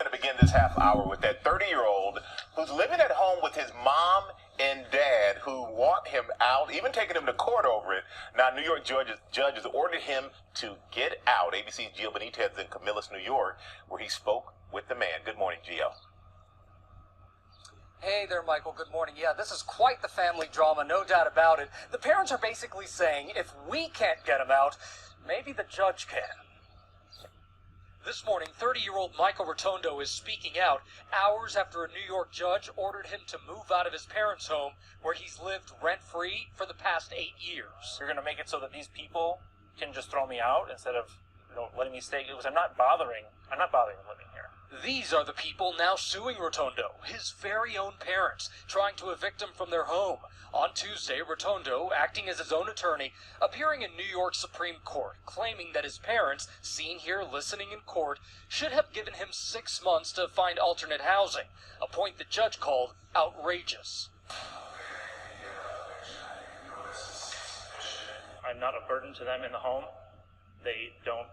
Going to begin this half hour with that 30-year-old who's living at home with his mom and dad who want him out, even taking him to court over it. Now, New York judges ordered him to get out. ABC's Gio Benitez in Camillus, New York, where he spoke with the man. Good morning, Gio. Hey there, Michael. Good morning. Yeah, this is quite the family drama, no doubt about it. The parents are basically saying, if we can't get him out, maybe the judge can. This morning, 30-year-old Michael Rotondo is speaking out hours after a New York judge ordered him to move out of his parents' home where he's lived rent-free for the past 8 years. You're going to make it so that these people can just throw me out instead of, letting me stay, because I'm not bothering living here. These are the people now suing Rotondo, his very own parents, trying to evict him from their home. On Tuesday, Rotondo, acting as his own attorney, appearing in New York Supreme Court, claiming that his parents, seen here listening in court, should have given him 6 months to find alternate housing, a point the judge called outrageous. I'm not a burden to them in the home. They don't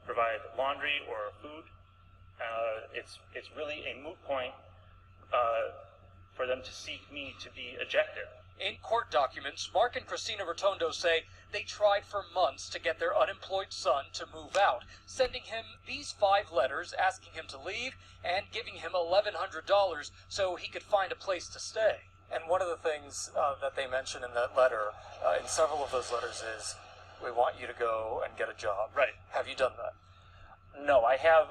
provide laundry or food. It's really a moot point for them to seek me to be ejected. In court documents, Mark and Christina Rotondo say they tried for months to get their unemployed son to move out, sending him these 5 letters asking him to leave and giving him $1,100 so he could find a place to stay. And one of the things that they mention in that letter, in several of those letters, is, we want you to go and get a job. Right. Have you done that? No, I have.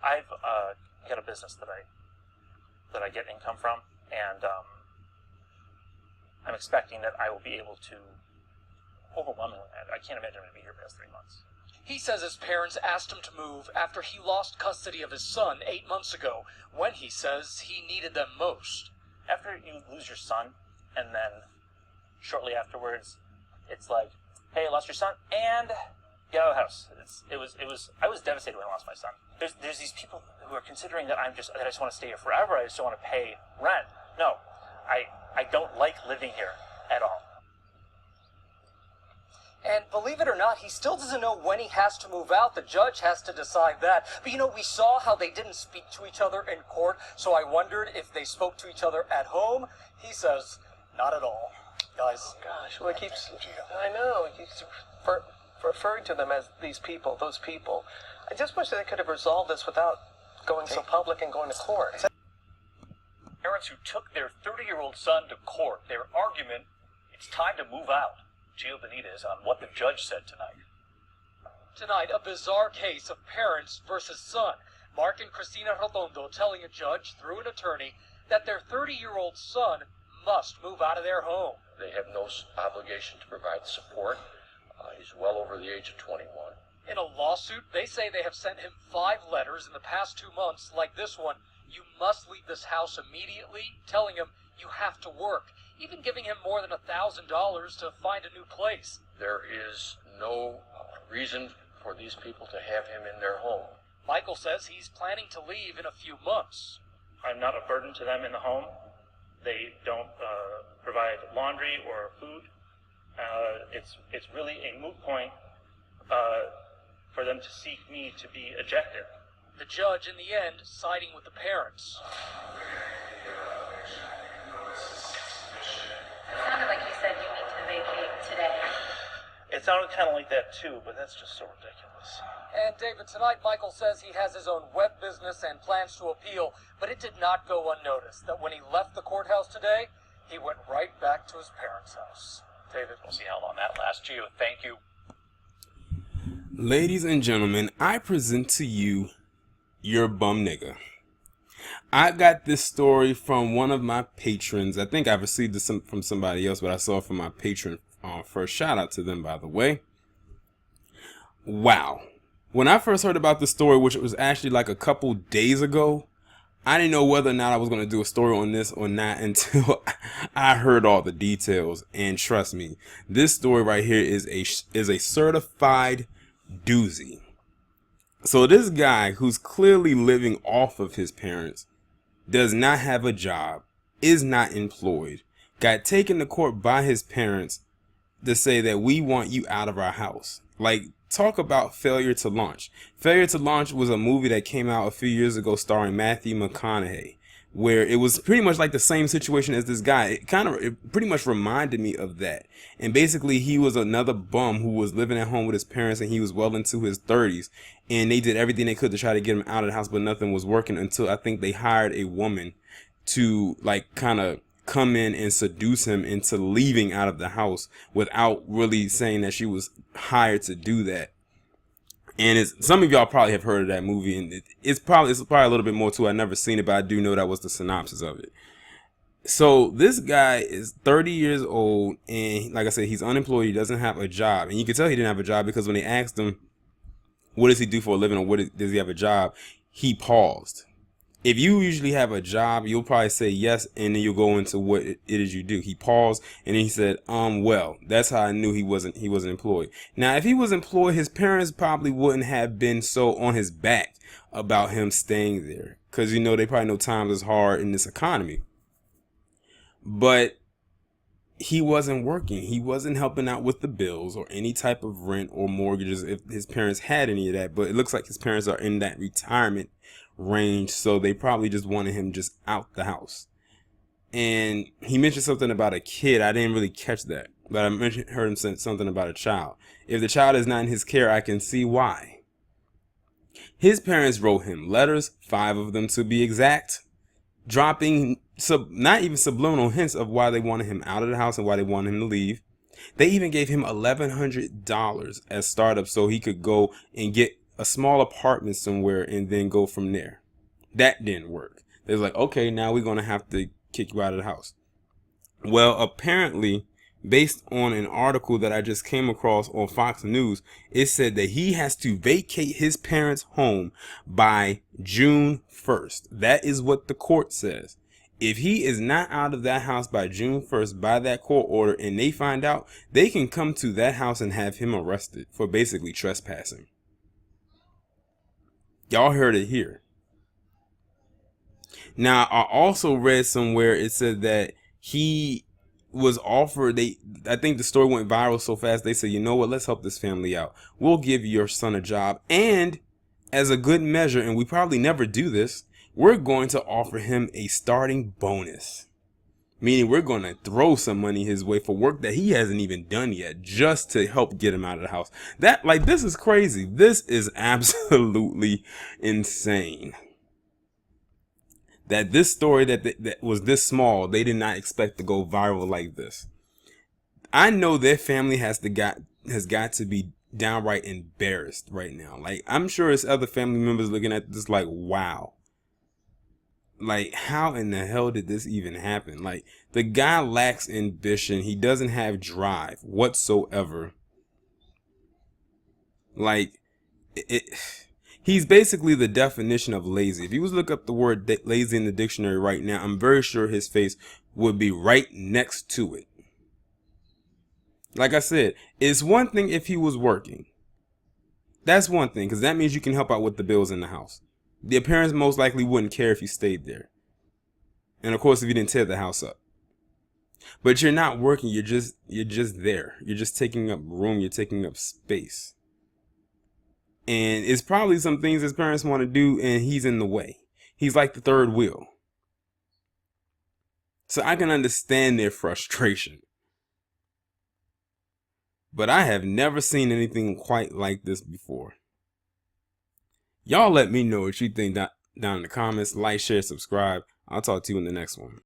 I've got a business that I get income from, and I'm expecting that I will be able to overwhelmingly. I can't imagine I'm going to be here past 3 months. He says his parents asked him to move after he lost custody of his son 8 months ago, when he says he needed them most. After you lose your son, and then shortly afterwards, it's like, hey, I lost your son, and get out of the house. I was devastated when I lost my son. There's these people who are considering that I just want to stay here forever. I just don't want to pay rent. No, I don't like living here at all. And believe it or not, he still doesn't know when he has to move out. The judge has to decide that. But we saw how they didn't speak to each other in court, so I wondered if they spoke to each other at home. He says, not at all. Guys. Gosh, well, I know, he keeps referring to them as these people, those people. I just wish that they could have resolved this without going so public and going to court. Parents who took their 30-year-old son to court, their argument, it's time to move out. Gio Benitez on what the judge said tonight. Tonight, a bizarre case of parents versus son. Mark and Christina Rotondo telling a judge, through an attorney, that their 30-year-old son must move out of their home. They have no obligation to provide support. He's well over the age of 21. In a lawsuit, they say they have sent him 5 letters in the past 2 months, like this one. You must leave this house immediately, telling him you have to work, even giving him more than $1,000 to find a new place. There is no reason for these people to have him in their home. Michael says he's planning to leave in a few months. I'm not a burden to them in the home. They don't provide laundry or food. It's really a moot point for them to seek me to be ejected. The judge, in the end, siding with the parents. It sounded like you said you need to vacate today. It sounded kind of like that too, but that's just so ridiculous. And David, tonight Michael says he has his own web business and plans to appeal, but it did not go unnoticed that when he left the courthouse today, he went right back to his parents' house. David. We'll see how long that lasts. Gio, thank you. Ladies and gentlemen, I present to you your bum nigga. I got this story from one of my patrons. I think I received this from somebody else, but I saw it from my patron first. Shout out to them, by the way. Wow. When I first heard about the story, which was actually like a couple days ago, I didn't know whether or not I was going to do a story on this or not until I heard all the details. And trust me, this story right here is a certified doozy. So this guy, who's clearly living off of his parents, does not have a job, is not employed, got taken to court by his parents to say that we want you out of our house. Like, talk about Failure to Launch. Failure to Launch was a movie that came out a few years ago starring Matthew McConaughey, where it was pretty much like the same situation as this guy. It pretty much reminded me of that. And basically he was another bum who was living at home with his parents, and he was well into his 30s, and they did everything they could to try to get him out of the house, but nothing was working until I think they hired a woman to like kind of come in and seduce him into leaving out of the house without really saying that she was hired to do that. And some of y'all probably have heard of that movie, and it's probably a little bit more too. I've never seen it, but I do know that was the synopsis of it. So this guy is 30 years old, and like I said, he's unemployed. He doesn't have a job, and you can tell he didn't have a job because when they asked him, what does he do for a living, or does he have a job, he paused. If you usually have a job, you'll probably say yes, and then you'll go into what it is you do. He paused, and then he said, well, that's how I knew he wasn't employed. Now, if he was employed, his parents probably wouldn't have been so on his back about him staying there, because, you know, they probably know times is hard in this economy. But he wasn't working. He wasn't helping out with the bills or any type of rent or mortgages if his parents had any of that. But it looks like his parents are in that retirement range, so they probably just wanted him just out the house. And he mentioned something about a kid. I didn't really catch that, but I heard him say something about a child. If the child is not in his care, I can see why. His parents wrote him letters, 5 of them to be exact, dropping not even subliminal hints of why they wanted him out of the house and why they wanted him to leave. They even gave him $1,100 as startup so he could go and get a small apartment somewhere and then go from there. That didn't work. They was like, okay, now we're going to have to kick you out of the house. Well, apparently, based on an article that I just came across on Fox News, it said that he has to vacate his parents' home by June 1st. That is what the court says. If he is not out of that house by June 1st by that court order and they find out, they can come to that house and have him arrested for basically trespassing. Y'all heard it here. Now, I also read somewhere it said that he was offered, I think the story went viral so fast, they said, you know what, let's help this family out. We'll give your son a job, and as a good measure, and we probably never do this, we're going to offer him a starting bonus. Meaning we're going to throw some money his way for work that he hasn't even done yet, just to help get him out of the house. This is crazy. This is absolutely insane. That this story that was this small, they did not expect to go viral like this. I know their family has got to be downright embarrassed right now. Like, I'm sure it's other family members looking at this like, wow. Like, how in the hell did this even happen? Like, the guy lacks ambition. He doesn't have drive whatsoever. Like, he's basically the definition of lazy. If you was to look up the word lazy in the dictionary right now, I'm very sure his face would be right next to it. Like I said, it's one thing if he was working. That's one thing, because that means you can help out with the bills in the house. The parents most likely wouldn't care if you stayed there. And of course, if you didn't tear the house up. But you're not working, you're just there. You're just taking up room, you're taking up space. And it's probably some things his parents want to do, and he's in the way. He's like the third wheel. So I can understand their frustration. But I have never seen anything quite like this before. Y'all let me know what you think down in the comments. Like, share, subscribe. I'll talk to you in the next one.